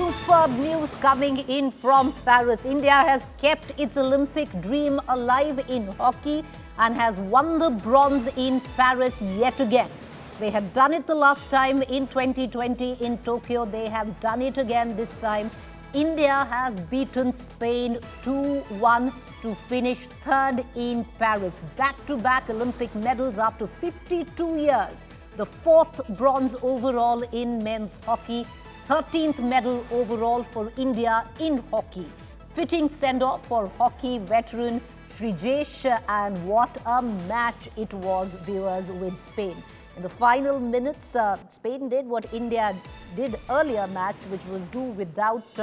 superb news coming in from Paris. India has kept its Olympic dream alive in hockey and has won the bronze in Paris yet again. They had done it the last time in 2020 in Tokyo. They have done it again this time. India has beaten Spain 2-1 to finish third in Paris. Back-to-back Olympic medals after 52 years. The fourth bronze overall in men's hockey. 13th medal overall for India in hockey. Fitting send-off for hockey veteran Srijesh, and what a match it was, viewers, with Spain. In the final minutes, Spain did what India did earlier match, which was do without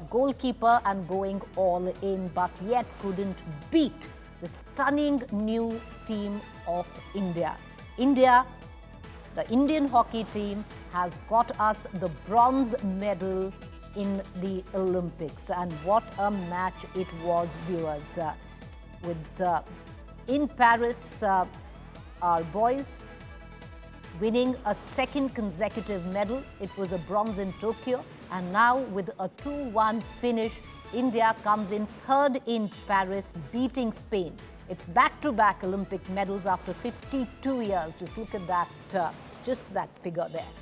goalkeeper and going all in, but yet couldn't beat the stunning new team of India. The Indian hockey team has got us the bronze medal in the Olympics, and what a match it was, viewers. In Paris, our boys winning a second consecutive medal. It was a bronze in Tokyo, and now with a 2-1 finish, India comes in third in Paris, beating Spain. It's back-to-back Olympic medals after 52 years. Just look at that, just that figure there.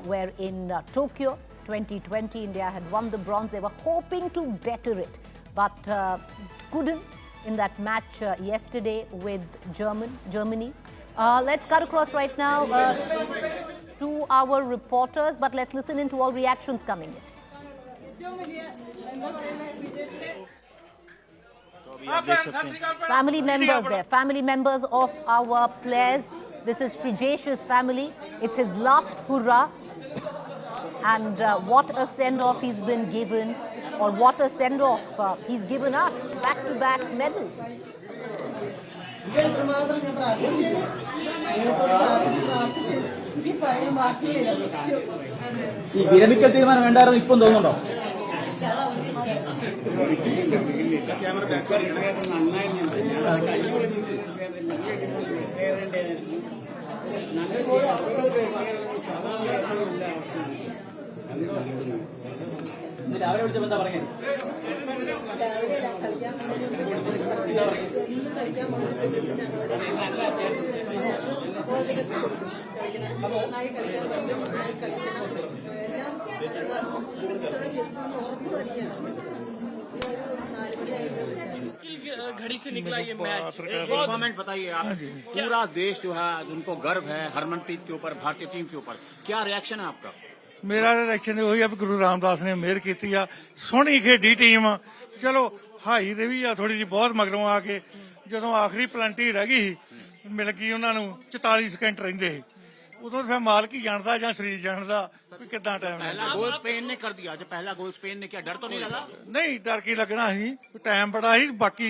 Where in Tokyo 2020, India had won the bronze. They were hoping to better it, but couldn't in that match yesterday with Germany. Let's cut across right now to our reporters, but let's listen in to all reactions coming in. Family members there, family members of our players. This is Srijesh's family. It's his last hurrah. And what a send-off he's been given, or what a send-off he's given us. Back-to-back medals. घड़ी से निकला ये match. Comment बताइए आप। पूरा देश जो है उनको गर्व है हरमनप्रीत के ऊपर, भारतीय टीम के ऊपर, क्या रिएक्शन है आपका? मेरा रिएक्शन यही है, गुरु रामदास ने मेहर की आ, सोहनी खेडी टीम। चलो हाई दे भी आ थोड़ी जी, बहुत मगरों आके जो आखिरी पेनल्टी रह गई मिल गई उन्होंने 44 सेकंड रहिंदे, उदों फिर मालक ही जानता या शरीर जानता कितना टाइम। पहला गोल स्पेन ने कर दिया, जब पहला गोल स्पेन ने किया, डर तो नहीं लगा? नहीं, डर की लगना ही, टाइम बड़ा ही, बाकी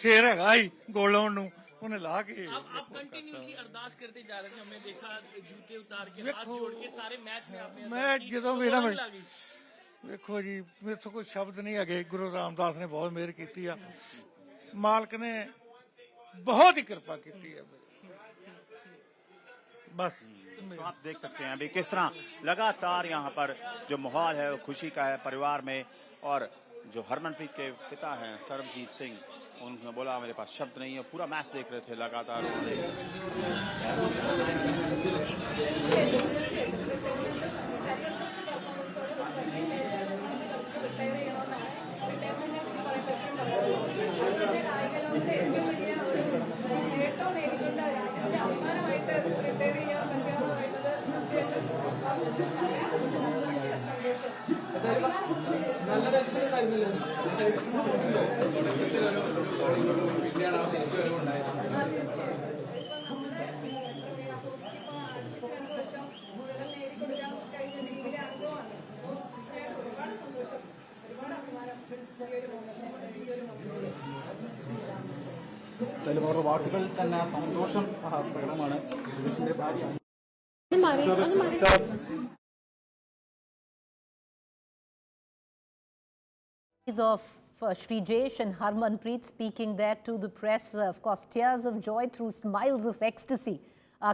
शेर हैगा ही गोल लाउण नूं उन्हें ला के। आप कंटिन्यूअसली अरदास करते जा रहे थे, हमने देखा जूते उतार के हाथ जोड़ के सारे मैच में आपने। मैं जो मेरा देखो जी, मेरे तो कोई शब्द नहीं है। गुरु रामदास ने बहुत मेहर की है, मालक ने बहुत ही कृपा की है बस। तो आप देख सकते हैं अभी किस तरह लगातार यहाँ पर जो माहौल है वो खुशी का है परिवार में। और जो हरमनप्रीत के पिता हैं सरबजीत सिंह, उन्होंने बोला मेरे पास शब्द नहीं है, पूरा मैच देख रहे थे लगातार। വാക്കുകൾ തന്നെ സന്തോഷം പ്രകടമാണ്. Of Srijesh and Harmanpreet speaking there to the press, of course, tears of joy through smiles of ecstasy.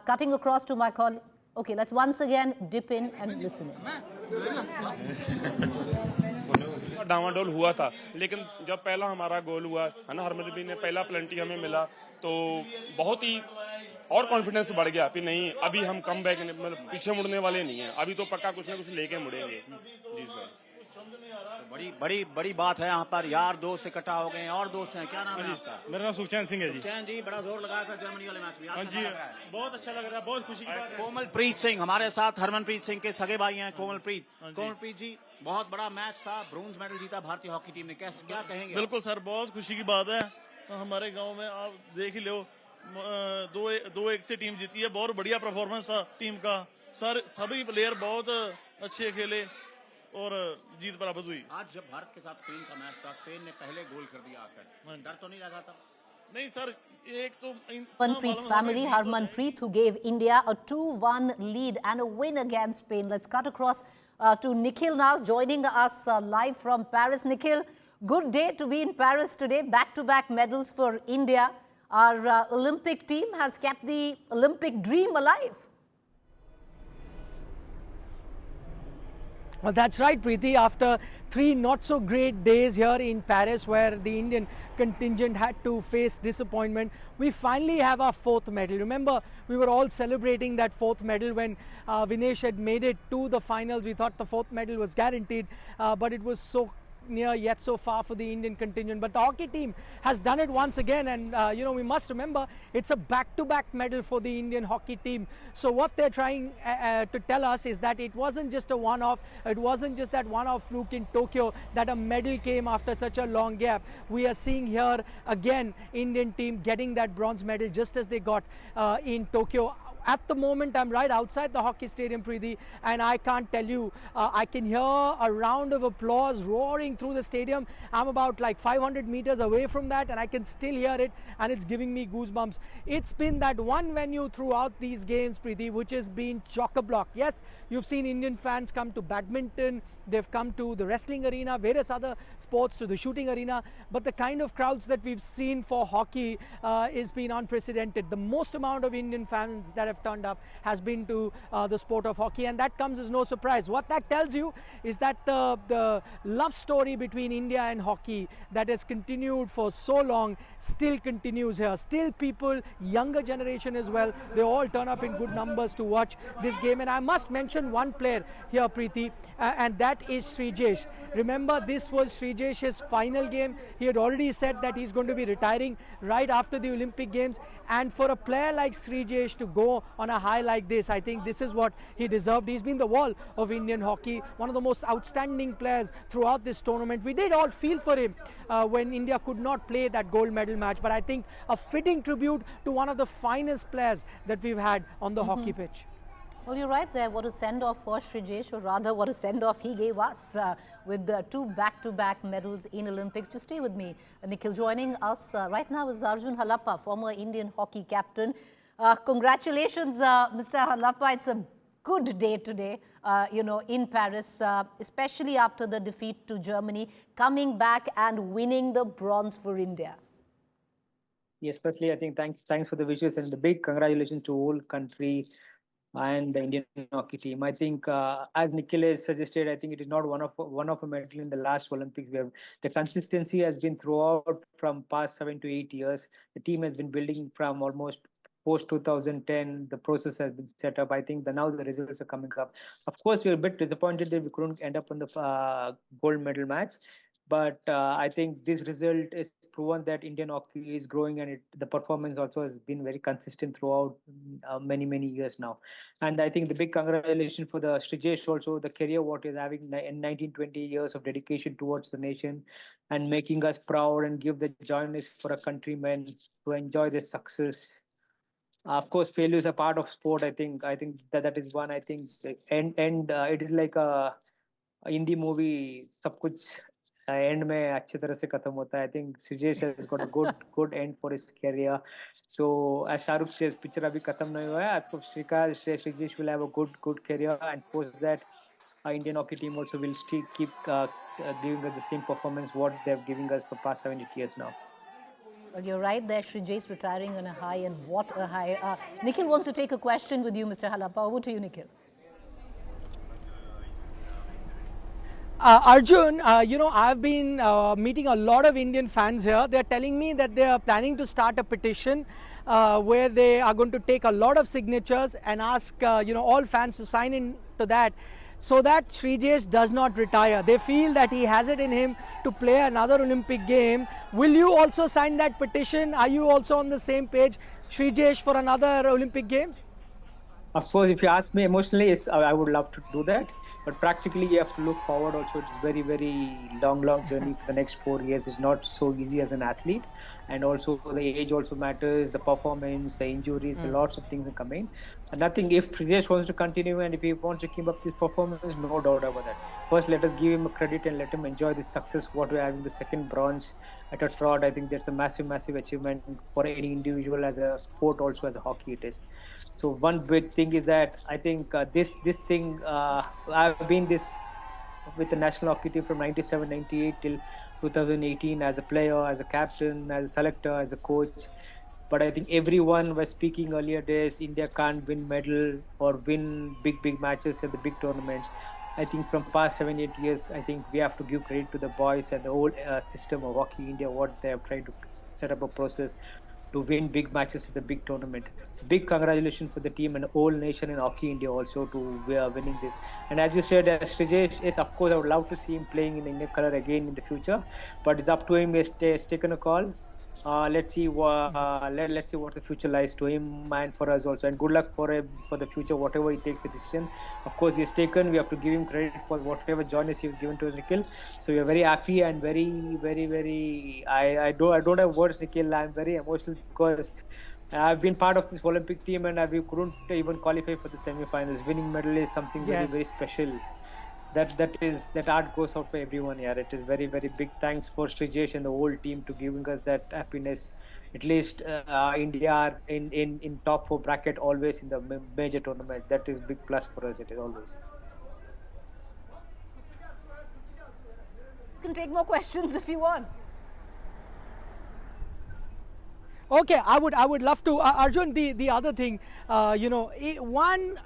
Cutting across to my colleague. Okay, let's once again dip in and listen in. डावाडोल हुआ था, लेकिन जब पहला हमारा गोल हुआ है ना, हरमनप्रीत ने पहला पेनल्टी हमें मिला तो बहुत ही और कॉन्फिडेंस बढ़ गया कि नहीं अभी हम कम बैक मतलब पीछे मुड़ने वाले नहीं हैं, अभी तो पक्का कुछ ना कुछ लेके मुड़ेंगे। जी सर। तो बड़ी बड़ी बड़ी बात है यहाँ पर, यार दोस्त इकट्ठा हो गए हैं। और दोस्त हैं, क्या नाम है आपका? मेरा नाम सुखचैन सिंह है जी। चैन जी, बड़ा जोर लगाया था जर्मनी वाले मैच में, हाँ जी, बहुत अच्छा लग रहा है, बहुत खुशी की बात है। कोमलप्रीत सिंह हमारे साथ, हरमनप्रीत सिंह के सगे भाई हैं कोमलप्रीत। कोमलप्रीत जी, बहुत बड़ा मैच था, ब्रोंज मेडल जीता भारतीय हॉकी टीम ने, कैसे क्या कहेंगे? बिल्कुल सर, बहुत खुशी की बात है। हमारे गांव में आप देख ही लो, 2-1 से टीम जीती है, बहुत बढ़िया परफॉर्मेंस था टीम का। सर सभी प्लेयर बहुत अच्छे खेले और जीत प्राप्त हुई। आज जब भारत के साथ स्पेन का मैच था, स्पेन ने पहले गोल कर दिया आकर, डर तो नहीं लगा था? नहीं सर, एक तो Harmanpreet's family, Harmanpreet, who gave India a 2-1 lead and a win against Spain. Let's cut across to Nikhil now, joining us live from Paris. Nikhil, good day to be in Paris today. Back-to-back medals for India. Our Olympic team has kept the Olympic dream alive. Well, that's right, Preeti. After 3 not-so-great days here in Paris, where the Indian contingent had to face disappointment, we finally have our 4th medal. Remember, we were all celebrating that 4th medal when Vinesh had made it to the finals. We thought the 4th medal was guaranteed, but it was so near yet so far for the Indian contingent. But the hockey team has done it once again, and you know, we must remember it's a back-to-back medal for the Indian hockey team. So what they're trying to tell us is that it wasn't just a one-off, it wasn't just that one-off fluke in Tokyo that a medal came after such a long gap. We are seeing here again Indian team getting that bronze medal just as they got in Tokyo. At the moment, I'm right outside the hockey stadium, Preeti, and I can't tell you, I can hear a round of applause roaring through the stadium. I'm about like 500 meters away from that, and I can still hear it, and it's giving me goosebumps. It's been that one venue throughout these games, Preeti, which has been chock-a-block. Yes, you've seen Indian fans come to badminton, they've come to the wrestling arena, various other sports, to the shooting arena, but the kind of crowds that we've seen for hockey has been unprecedented. The most amount of Indian fans that have turned up has been to the sport of hockey, and that comes as no surprise. What that tells you is that the love story between India and hockey that has continued for so long still continues here. Still people, younger generation as well, they all turn up in good numbers to watch this game. And I must mention one player here, Preeti, and that is Srijesh. Remember, this was Srijesh's final game. He had already said that he's going to be retiring right after the Olympic Games, and for a player like Srijesh to go on a high like this, I think this is what he deserved. He's been the wall of Indian hockey, one of the most outstanding players throughout this tournament. We did all feel for him when India could not play that gold medal match, but I think a fitting tribute to one of the finest players that we've had on the hockey pitch. Well, you're right there. What a send-off for Srijesh, or rather what a send-off he gave us with 2 back-to-back medals in Olympics. Just stay with me, Nikhil. Joining us right now is Arjun Halappa, former Indian hockey captain. Congratulations, Mr. Halappa. It's a good day today, you know, in Paris, especially after the defeat to Germany, coming back and winning the bronze for India. Yes, especially I think thanks for the wishes and the big congratulations to whole country and the Indian hockey team. I think, as Nikhil has suggested, I think it is not one of a medal in the last Olympics. The consistency has been throughout from past 7 to 8 years. The team has been building from almost post 2010. The process has been set up. I think now the results are coming up. Of course, we're a bit disappointed that we couldn't end up on the gold medal match, but I think this result is proven that Indian hockey is growing, and the performance also has been very consistent throughout many years now. And I think the big congratulations for the Srijesh also, the career what he's having in 19-20 years of dedication towards the nation and making us proud and give the joyness for a countryman to enjoy this success. Of course, failures are part of sport. I think that is one. I think, and it is like a Hindi movie. सब कुछ end में अच्छी तरह से खत्म होता है. I think Srijesh has got a good end for his career. So as Shahrukh says, picture अभी खत्म नहीं हुआ है. I hope Srijesh will have a good career, and post that, Indian hockey team also will still keep giving us the same performance what they're giving us for past 70 years now. Well, you're right there. Srijesh retiring on a high, and what a high. Nikhil wants to take a question with you, Mr. Halappa. Over to you, Nikhil. Arjun, I've been meeting a lot of Indian fans here. They're telling me that they are planning to start a petition where they are going to take a lot of signatures and ask, all fans to sign in to that so that Srijesh does not retire. They feel that he has it in him to play another Olympic game. Will you also sign that petition? Are you also on the same page, Srijesh, for another Olympic Games? Of course, if you ask me emotionally, yes, I would love to do that. But practically, you have to look forward also. It's very, very long journey for the next 4 years. It's not so easy as an athlete. And also the age also matters, the performance, the injuries, lots of things are coming. And nothing, if Priyesh wants to continue and if he wants to keep up this performance, no doubt about that. First, let us give him a credit and let him enjoy the success, what we're having, the second bronze at a trot. I think that's a massive achievement for any individual as a sport, also as a hockey it is. So one big thing is that I think this thing I've been this with the national hockey team from 97, 98 till 2018 as a player, as a captain, as a selector, as a coach. But I think everyone was speaking earlier days, India can't win medal or win big matches at the big tournaments. I think from past 7, 8 years, I think we have to give credit to the boys and the whole system of Hockey India, what they have tried to set up a process to win big matches at the big tournament. So big congratulations for the team and the whole nation in Hockey India also to winning this. And as you said, Srijesh, yes, of course, I would love to see him playing in Indian color again in the future, but it's up to him. He's taken a call. Let's see let's see what the future lies to him and for us also. And good luck for him for the future, whatever he takes a decision. Of course, he has taken. We have to give him credit for whatever journey he has given to us, Nikhil. So we are very happy and very. I don't have words, Nikhil. I'm very emotional because I've been part of this Olympic team and we couldn't even qualify for the semi-finals. Winning medal is something very special. That art goes out for everyone here. It is very big thanks for Srijesh and the whole team to giving us that happiness. At least India are in top 4 bracket always in the major tournament. That is big plus for us. It is always. You can take more questions if you want. Okay, I would love to. Arjun, the other thing, one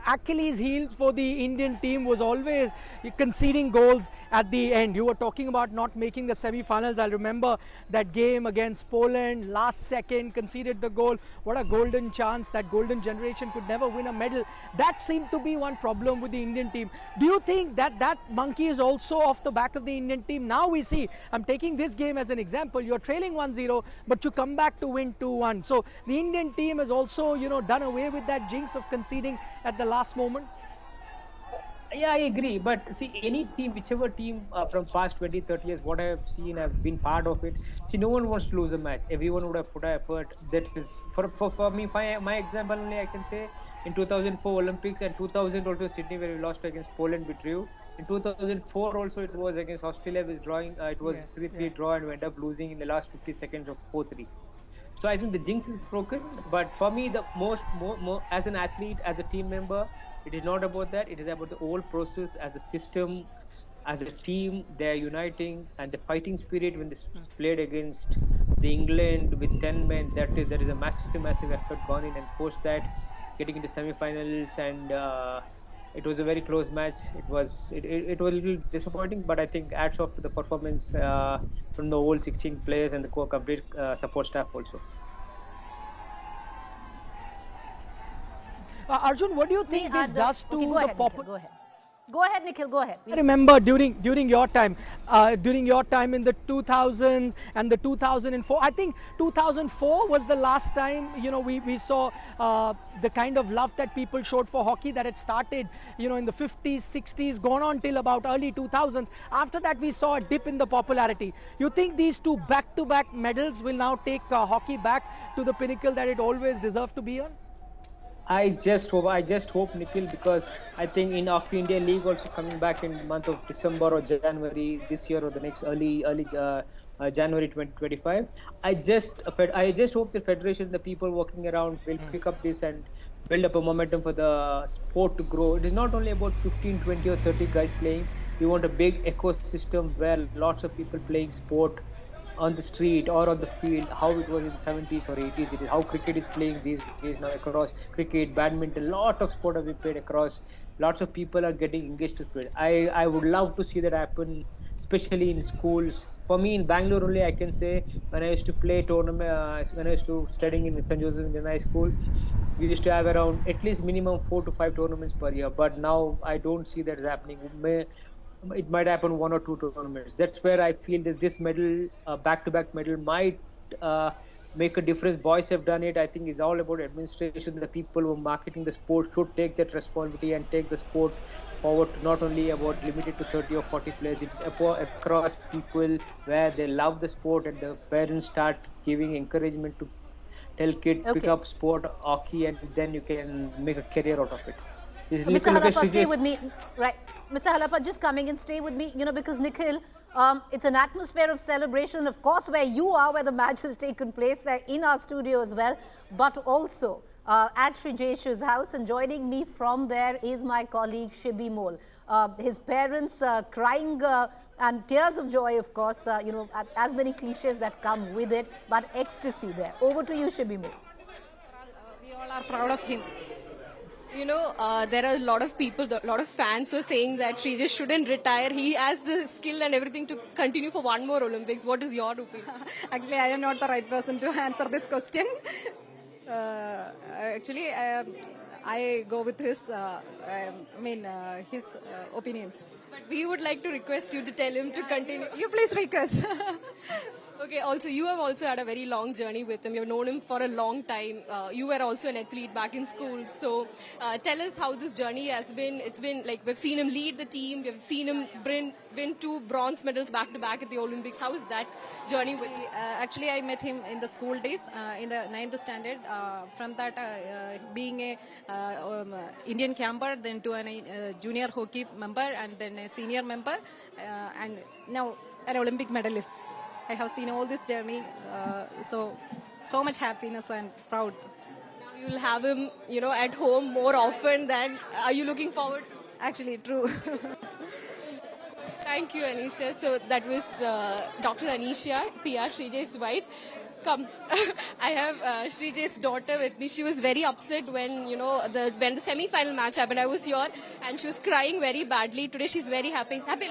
Achilles heel for the Indian team was always conceding goals at the end. You were talking about not making the semi-finals. I remember that game against Poland, last second, conceded the goal. What a golden chance. That golden generation could never win a medal. That seemed to be one problem with the Indian team. Do you think that monkey is also off the back of the Indian team? Now we see, I'm taking this game as an example. You're trailing 1-0, but you come back to win 2-1. So the Indian team has also, done away with that jinx of conceding at the last moment. Yeah, I agree. But see, any team, whichever team from past 20, 30 years, what I have seen, I've been part of it. See, no one wants to lose a match. Everyone would have put an effort. That is, for me, my example only, I can say, in 2004 Olympics and 2000 also Sydney, where we lost against Poland, we drew. In 2004 also it was against Australia, with drawing. It was 3-3 draw and we ended up losing in the last 50 seconds of 4-3. So I think the jinx is broken. But for me, the more as an athlete, as a team member, it is not about that. It is about the whole process as a system, as a team. They're uniting and the fighting spirit when they played against the England with 10 men. There is a massive effort gone in and post that getting into semi-finals and it was a very close match. It was a little disappointing, but I think hats off to the performance from the whole 16 players and the complete support staff also. Arjun, what do you think this does to the Go ahead. Go ahead, Nikhil, go ahead. I remember during your time in the 2000s and the 2004, I think 2004 was the last time, we saw the kind of love that people showed for hockey that had started, in the 50s, 60s, gone on till about early 2000s. After that, we saw a dip in the popularity. You think these two back-to-back medals will now take hockey back to the pinnacle that it always deserved to be on? I just hope, Nikhil, because I think in Hockey India League also coming back in the month of December or January this year or the next early January 2025. I just hope the federation, the people working around will pick up this and build up a momentum for the sport to grow. It is not only about 15, 20 or 30 guys playing. We want a big ecosystem where lots of people playing sport on the street or on the field, how it was in the 70s or 80s. It is how cricket is playing these days now across cricket, badminton, lot of sport have been played across lots of people are getting engaged to sport. I would love to see that happen, especially in schools. For me, in Bangalore only, I can say when I used to play tournament, when I used to studying in St. Joseph Indian High School, we used to have around at least minimum 4 to 5 tournaments per year. But now I don't see that happening. It might happen 1 or 2 tournaments. That's where I feel that this medal, back-to-back medal, might uh, make a difference. Boys have done it. I think it's all about administration. The people who are marketing the sport should take that responsibility and take the sport forward. Not only about limited to 30 or 40 players. It's across people where they love the sport and the parents start giving encouragement to tell kids pick Okay. up sport hockey and then you can make a career out of it. Mr. Look at Halapa, stay Srijay. with me. Right. Mr. Halapa, just coming and stay with me, because Nikhil, it's an atmosphere of celebration, of course, where you are, where the match has taken place, in our studio as well, but also at Sri Jeshu's house. And joining me from there is my colleague Shibi Mol. His parents crying and tears of joy, of course, as many cliches that come with it, but ecstasy there. Over to you, Shibi Mol. We all are proud of him. There are a lot of people, a lot of fans who are saying that Srijay shouldn't retire. He has the skill and everything to continue for one more Olympics. What is your opinion? Actually, I am not the right person to answer this question. I go with his, his opinions. But we would like to request you to tell him to continue. You please request. Okay, also, you have also had a very long journey with him. You have known him for a long time. You were also an athlete back in school. So tell us how this journey has been. It's been like we've seen him lead the team. We've seen him win 2 bronze medals back to back at the Olympics. How is that journey with you? Actually, I met him in the school days, in the 9th standard. From that, being a Indian camper, then to a junior hockey member, and then a senior member, and now an Olympic medalist. I have seen all this journey, so much happiness and proud. Now you'll have him, at home more often than. Are you looking forward? Actually, true. Thank you, Anisha. So that was Dr. Anisha, PR, Srijay's wife. Come, I have Srijay's daughter with me. She was very upset when when the semi-final match happened. I was here and she was crying very badly. Today she's very happy. Happy?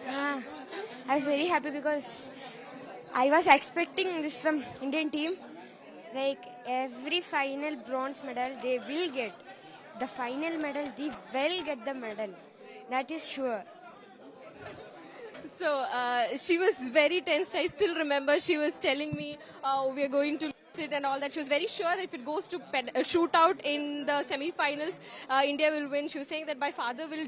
I was very happy because I was expecting this from Indian team. Like every final bronze medal they will get. The final medal they will get the medal. That is sure. So she was very tensed. I still remember she was telling me we are going to lose it and all that. She was very sure that if it goes to shootout in the semi-finals, India will win. She was saying that my father will,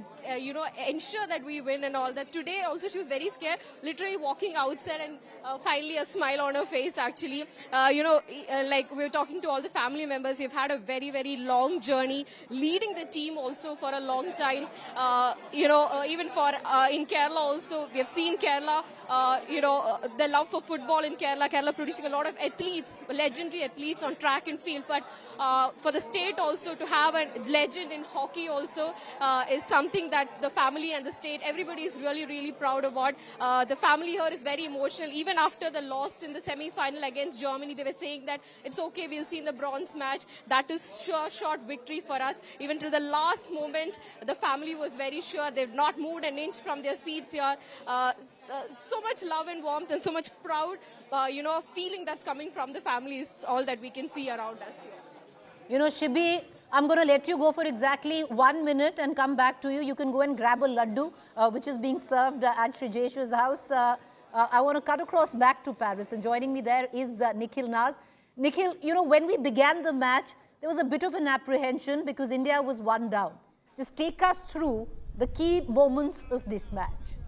ensure that we win and all that. Today also she was very scared, literally walking outside and finally a smile on her face actually. Like we were talking to all the family members. We've had a very, very long journey leading the team also for a long time. Even for in Kerala also, we have seen Kerala, the love for football in Kerala. Kerala producing a lot of athletes, legendary athletes on track and field. But for the state also to have a legend in hockey also is something that the family and the state, everybody is really, really proud about. The family here is very emotional. Even after the loss in the semi-final against Germany, they were saying that it's okay, we'll see in the bronze match. That is sure short victory for us. Even till the last moment, the family was very sure. They've not moved an inch from their seats here. So much love and warmth and so much proud, feeling that's coming from the family is all that we can see around us here. Shibi, I'm going to let you go for exactly 1 minute and come back to you. You can go and grab a laddu, which is being served at Sri Jeshu's house. I want to cut across back to Paris, and joining me there is Nikhil Naz. Nikhil, when we began the match, there was a bit of an apprehension because India was 1 down. Just take us through the key moments of this match.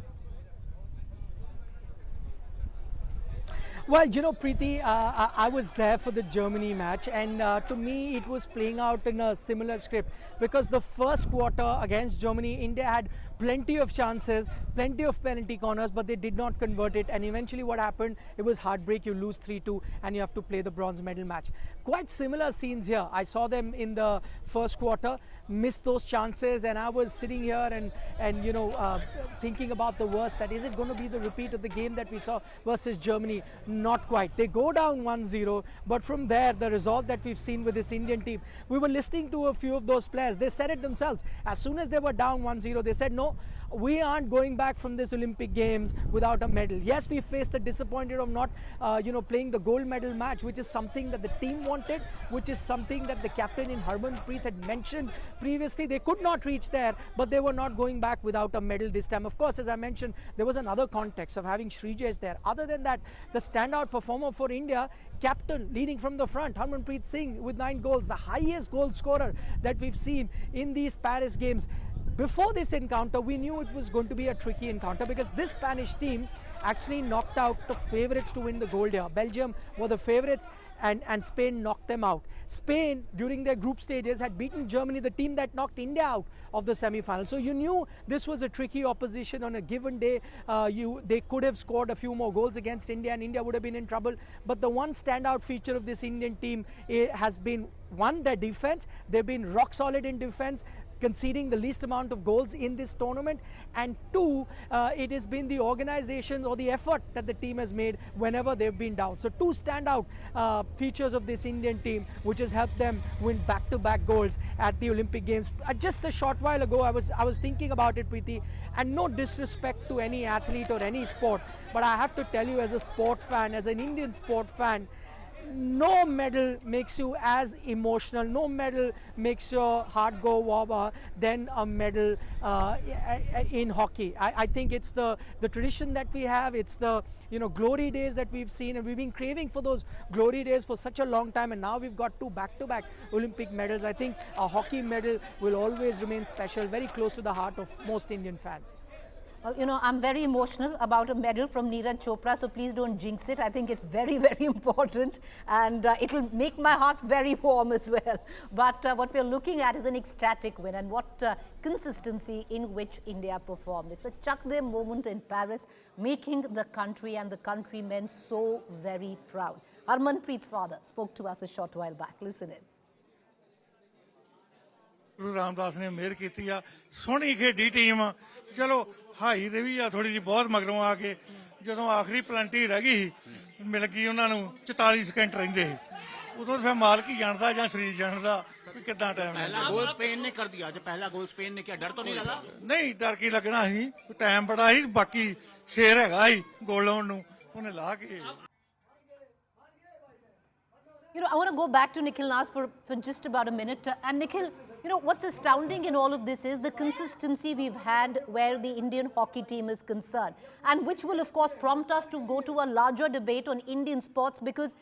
Well, Preeti, I was there for the Germany match, and to me it was playing out in a similar script because the first quarter against Germany, India had plenty of chances, plenty of penalty corners, but they did not convert it. And eventually what happened, it was heartbreak. You lose 3-2 and you have to play the bronze medal match. Quite similar scenes here. I saw them in the first quarter, missed those chances, and I was sitting here and thinking about the worst, that is it going to be the repeat of the game that we saw versus Germany? not quite. They go down 1-0, but from there, the resolve that we've seen with this Indian team, we were listening to a few of those players. They said it themselves. As soon as they were down 1-0, they said, no, we aren't going back from this Olympic Games without a medal. Yes, we faced the disappointment of not, playing the gold medal match, which is something that the team wanted, which is something that the captain in Harmanpreet had mentioned previously. They could not reach there, but they were not going back without a medal this time. Of course, as I mentioned, there was another context of having Srijesh there. Other than that, the standout performer for India, captain leading from the front, Harmanpreet Singh with 9 goals, the highest goal scorer that we've seen in these Paris Games. Before this encounter, we knew it was going to be a tricky encounter because this Spanish team actually knocked out the favourites to win the gold here. Belgium were the favourites and Spain knocked them out. Spain, during their group stages, had beaten Germany, the team that knocked India out of the semi-final. So you knew this was a tricky opposition on a given day. They could have scored a few more goals against India and India would have been in trouble. But the one standout feature of this Indian team has been, one, their defence. They've been rock solid in defence, conceding the least amount of goals in this tournament, and 2, it has been the organization or the effort that the team has made whenever they've been down. So 2 standout features of this Indian team, which has helped them win back-to-back goals at the Olympic Games. Just a short while ago, I was thinking about it, Preeti, and no disrespect to any athlete or any sport, but I have to tell you, as a sport fan, as an Indian sport fan, no medal makes you as emotional, no medal makes your heart go warmer than a medal in hockey. I think it's the tradition that we have, it's the glory days that we've seen, and we've been craving for those glory days for such a long time, and now we've got 2 back-to-back Olympic medals. I think a hockey medal will always remain special, very close to the heart of most Indian fans. Well, I'm very emotional about a medal from Neeraj Chopra, so please don't jinx it. I think it's very, very important, and it'll make my heart very warm as well. But what we're looking at is an ecstatic win, and what consistency in which India performed. It's a chuck their moment in Paris, making the country and the countrymen so very proud. Harmanpreet's father spoke to us a short while back. Listen in. Guru Ramdas ਨੇ ਮਿਹਰ ਕੀਤੀ ਆ, ਸੋਹਣੀ ਖੇਡੀ team. ਚਲੋ high ਦੇ ਵੀ ਆ ਥੋੜੀ ਜਿਹੀ, ਬਹੁਤ ਮਗਰੋਂ ਆ ਕੇ ਜਦੋਂ ਆਖਰੀ ਪਲੰਟੀ ਰਹਿ ਗਈ ਮਿਲ ਗਈ ਉਹਨਾਂ ਨੂੰ 44 ਸਕਿੰਟ ਰਹਿੰਦੇ ਸੀ, ਉਦੋਂ ਫਿਰ ਮਾਲਕ ਹੀ ਜਾਣਦਾ ਜਾਂ ਸਰੀਰ ਜਾਣਦਾ ਕਿ ਕਿੱਦਾਂ ਟਾਈਮ पहला गोल स्पेन ने कर दिया। जो पहला गोल स्पेन ने किया, डर तो नहीं लगा? ਨਹੀਂ, ਡਰ ਕੀ ਲੱਗਣਾ ਸੀ, ਟਾਈਮ ਬੜਾ ਸੀ, ਬਾਕੀ ਸ਼ੇਰ ਹੈਗਾ ਸੀ ਗੋਲ ਲਾਉਣ ਨੂੰ, ਉਹਨੇ ਲਾ ਕੇ। I want to go back to Nikhil Nas for just about a minute. And Nikhil, what's astounding in all of this is the consistency we've had where the Indian hockey team is concerned. And which will, of course, prompt us to go to a larger debate on Indian sports, because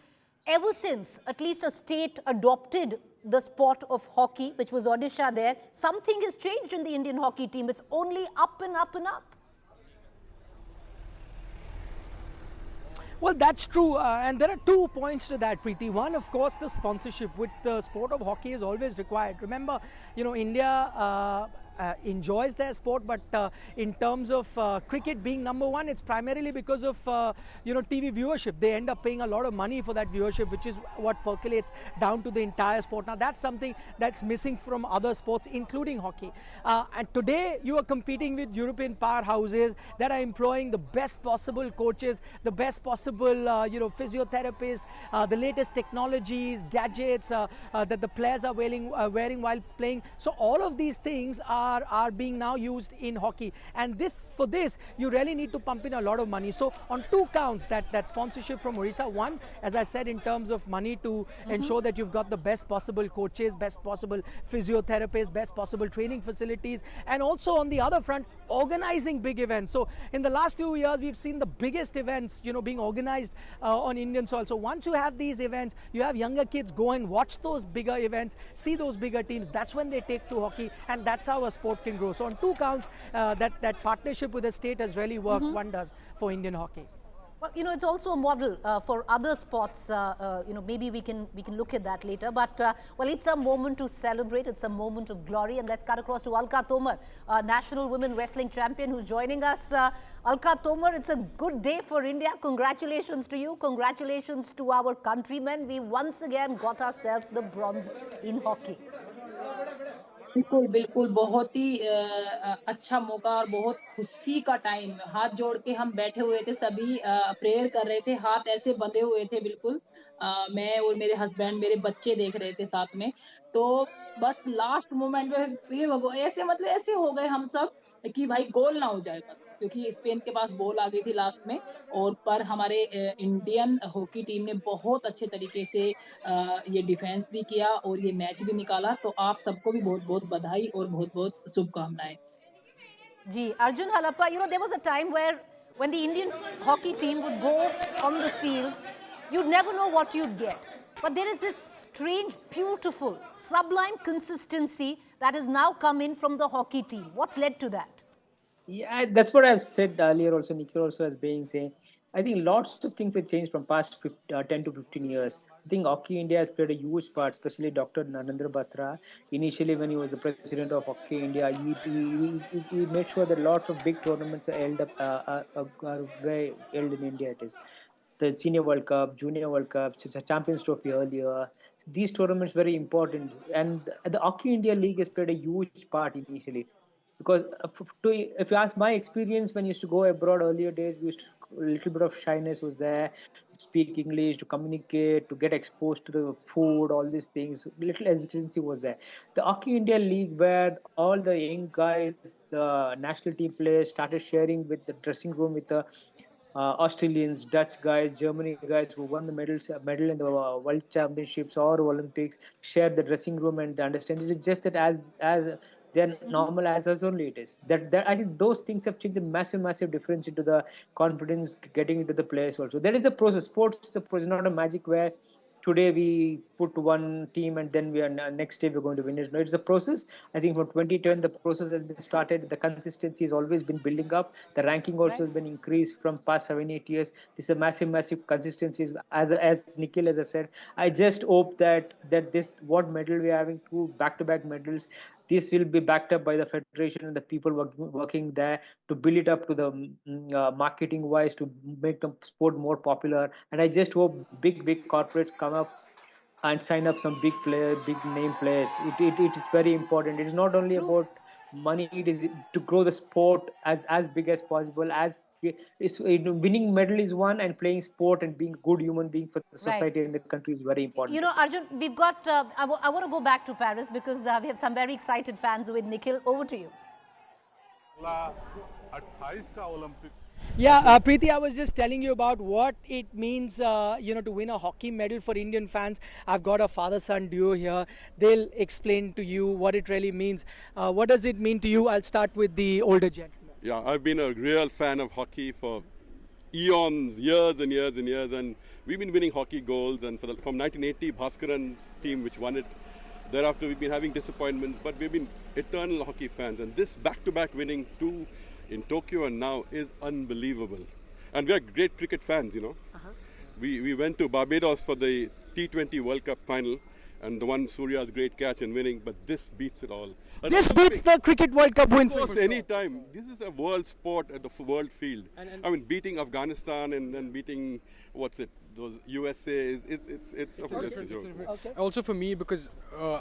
ever since at least a state adopted the sport of hockey, which was Odisha there, something has changed in the Indian hockey team. It's only up and up and up. Well, that's true, and there are 2 points to that, Preeti. One, of course, the sponsorship, which the sport of hockey is always required. Remember, India enjoys their sport, but in terms of cricket being number 1, it's primarily because of TV viewership. They end up paying a lot of money for that viewership, which is what percolates down to the entire sport. Now, that's something that's missing from other sports, including hockey. And today, you are competing with European powerhouses that are employing the best possible coaches, the best possible physiotherapists, the latest technologies, gadgets that the players are wearing while playing. So all of these things are being now used in hockey, and for this you really need to pump in a lot of money. So on 2 counts, that sponsorship from Orissa, one, as I said, in terms of money to ensure that you've got the best possible coaches, best possible physiotherapists, best possible training facilities, and also on the other front, organizing big events. So in the last few years, we've seen the biggest events being organized on Indian soil. So once you have these events, you have younger kids go and watch those bigger events, see those bigger teams. That's when they take to hockey, and that's how a sport can grow. So on 2 counts, that partnership with the state has really worked wonders for Indian hockey. Well, it's also a model for other sports. Maybe we can look at that later. But well, it's a moment to celebrate. It's a moment of glory. And let's cut across to Alka Tomar, national women wrestling champion, who's joining us. Alka Tomar, it's a good day for India. Congratulations to you. Congratulations to our countrymen. We once again got ourselves the bronze in hockey. बिल्कुल, बिल्कुल, बहुत ही अच्छा मौका और बहुत खुशी का time. हाथ जोड़ के हम बैठे हुए थे सभी, प्रेयर कर रहे थे, हाथ ऐसे बंधे हुए थे बिल्कुल। मैं और मेरे हस्बैंड, मेरे बच्चे देख रहे थे साथ में। तो बस लास्ट मोमेंट में हे भगवान, ऐसे मतलब ऐसे हो गए हम सब कि भाई गोल ना हो जाए बस, क्योंकि स्पेन के पास बॉल आ गई थी लास्ट में। और पर हमारे इंडियन हॉकी टीम ने बहुत अच्छे तरीके से ये डिफेंस भी किया और ये मैच भी निकाला। तो आप सबको भी बहुत-बहुत बधाई और बहुत-बहुत शुभकामनाएँ। Gee, Arjun Halappa, there was a time where when the Indian hockey team would go on the field, you'd never know what you'd get. But there is this strange, beautiful, sublime consistency that has now come in from the hockey team. What's led to that? Yeah, that's what I've said earlier also. Nikhil also has been saying. I think lots of things have changed from past 10 to 15 years. I think Hockey India has played a huge part, especially Dr. Narendra Batra. Initially, when he was the president of Hockey India, he made sure that lots of big tournaments are held up, held in India. It is the Senior World Cup, Junior World Cup, Champions Trophy earlier. These tournaments very important, and the Hockey India League has played a huge part initially. Because if you ask my experience when I used to go abroad earlier days, we used to, a little bit of shyness was there to speak English, to communicate, to get exposed to the food, all these things. Little hesitancy was there. The Hockey India League, where all the young guys, the national team players started sharing with the dressing room with the Australians, Dutch guys, Germany guys who won the medal in the World Championships or Olympics, share the dressing room and understand it is just that as they're normal as us only it is. That I think those things have changed a massive difference into the confidence getting into the players also. There is a process. Sports is a process, not a magic where today we put one team and then we are next day we're going to win it. No, it's a process. I think from 2010 the process has been started. The consistency has always been building up. The ranking also has been increased from past 7-8 years. This is a massive consistency. As Nikhil as I said, I just hope that this what medal we are having, two back-to-back medals. This will be backed up by the federation and the people working there to build it up to the marketing wise to make the sport more popular. And I just hope big corporates come up and sign up some big player, big name players. It is very important. It is not only about money. It is to grow the sport as big as possible. Winning medal is one, and playing sport and being a good human being for the Right. society and the country is very important. Arjun, we've got, I want to go back to Paris because we have some very excited fans with Nikhil. Over to you. Yeah, Preeti, I was just telling you about what it means, to win a hockey medal for Indian fans. I've got a father-son duo here. They'll explain to you what it really means. What does it mean to you? I'll start with the older gentleman. Yeah, I've been a real fan of hockey for eons, years and years, and we've been winning hockey goals. And from 1980, Bhaskaran's team which won it. Thereafter, we've been having disappointments, but we've been eternal hockey fans. And this back-to-back winning, two in Tokyo and now, is unbelievable. And we are great cricket fans, We went to Barbados for the T20 World Cup final, and the one Surya's great catch and winning, but this beats it all. This beats the Cricket World Cup win. Of course, any time. This is a world sport at the world field. I mean, beating Afghanistan and then beating, those USA, it's a different joke. Okay. Also for me, because...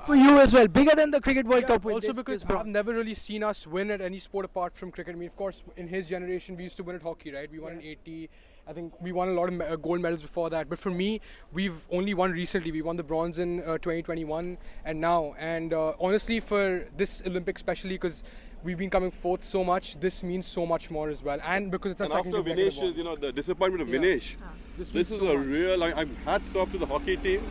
for you as well, bigger than the Cricket World Cup win. Also because I've never really seen us win at any sport apart from cricket. I mean, of course, in his generation, we used to win at hockey, right? We won in 80. I think we won a lot of gold medals before that. But for me, we've only won recently. We won the bronze in 2021 and now. And honestly, for this Olympics especially, because we've been coming fourth so much, this means so much more as well. And because it's a second after Vinesh, the disappointment of Vinesh, this is a real... I'm hats off to the hockey team.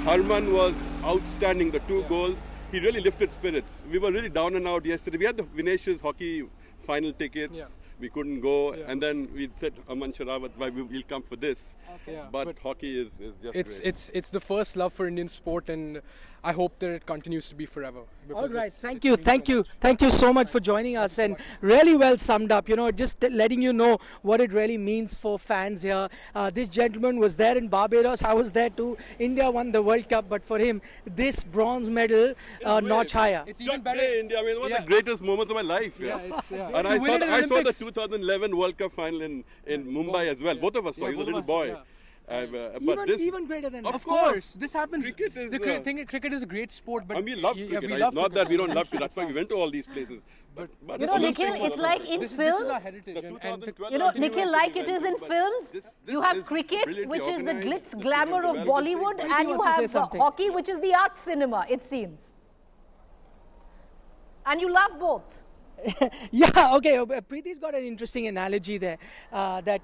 Harman was outstanding, the two goals. He really lifted spirits. We were really down and out yesterday. We had the Vinesh's hockey final tickets. We couldn't go, and then we said, Aman Sharawat, we'll come for this. Okay. But hockey is just great. It's the first love for Indian sport, and I hope that it continues to be forever. All right, thank you so much for joining us, and really well summed up. Just letting you know what it really means for fans here. This gentleman was there in Barbados. I was there too. India won the World Cup, but for him, this bronze medal notch higher. It's even better. India. I mean, one of the greatest moments of my life. And I saw the 2011 World Cup final in Mumbai as well. Both of us saw. He was a little boy. But even greater than that. Of course. This happens. Cricket is, cricket is a great sport, but and we love cricket. we It's love not cricket. that we don't love cricket. That's why we went to all these places. But You know, Nikhil, it's like in This is our films. heritage. You know, Nikhil, like it is in films, you have cricket, which is the glitz glamour of Bollywood, and you have hockey, which is the art cinema, it seems. And you love both. Yeah, okay. Preeti's got an interesting analogy there. That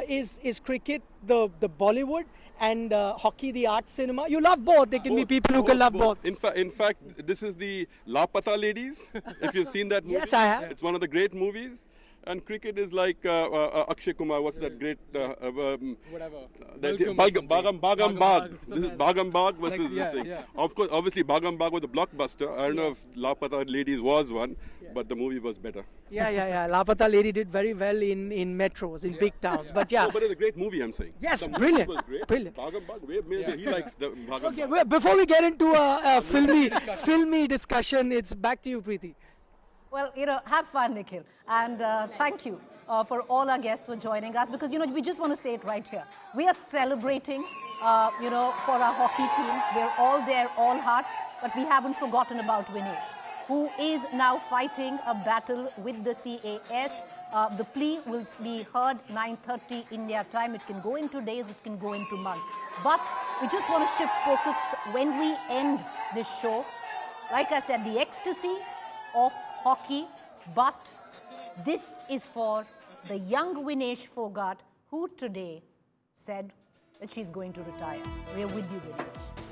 is cricket the Bollywood and hockey the art cinema? You love both. There can be people who can love both. In fact, this is the Lapata Ladies. If you've seen that movie, Yes, I have. It's one of the great movies. And cricket is like Akshay Kumar. What's that great? Whatever. Bagam Bagh. This is Bagam Bagh versus Like, this thing. yeah. Of course, obviously Bagam Bagh was a blockbuster. I don't know if Lapata Ladies was one, but the movie was better. Yeah. Lapata Lady did very well in metros, in big towns. But yeah. No, but it's a great movie, I'm saying. Yes, The movie brilliant. was great. Brilliant. Bagam Bagh, maybe he likes the Bagam Okay, Bagh. well, before we get into a filmy discussion, it's back to you, Preeti. Well, have fun, Nikhil. And thank you for all our guests for joining us, because, we just want to say it right here. We are celebrating, for our hockey team. We're all there, all heart, but we haven't forgotten about Vinesh, who is now fighting a battle with the CAS. The plea will be heard 9:30 India time. It can go into days, it can go into months. But we just want to shift focus when we end this show. Like I said, the ecstasy of hockey, but this is for the young Vinesh Fogart, who today said that she's going to retire. We're with you, Vinesh.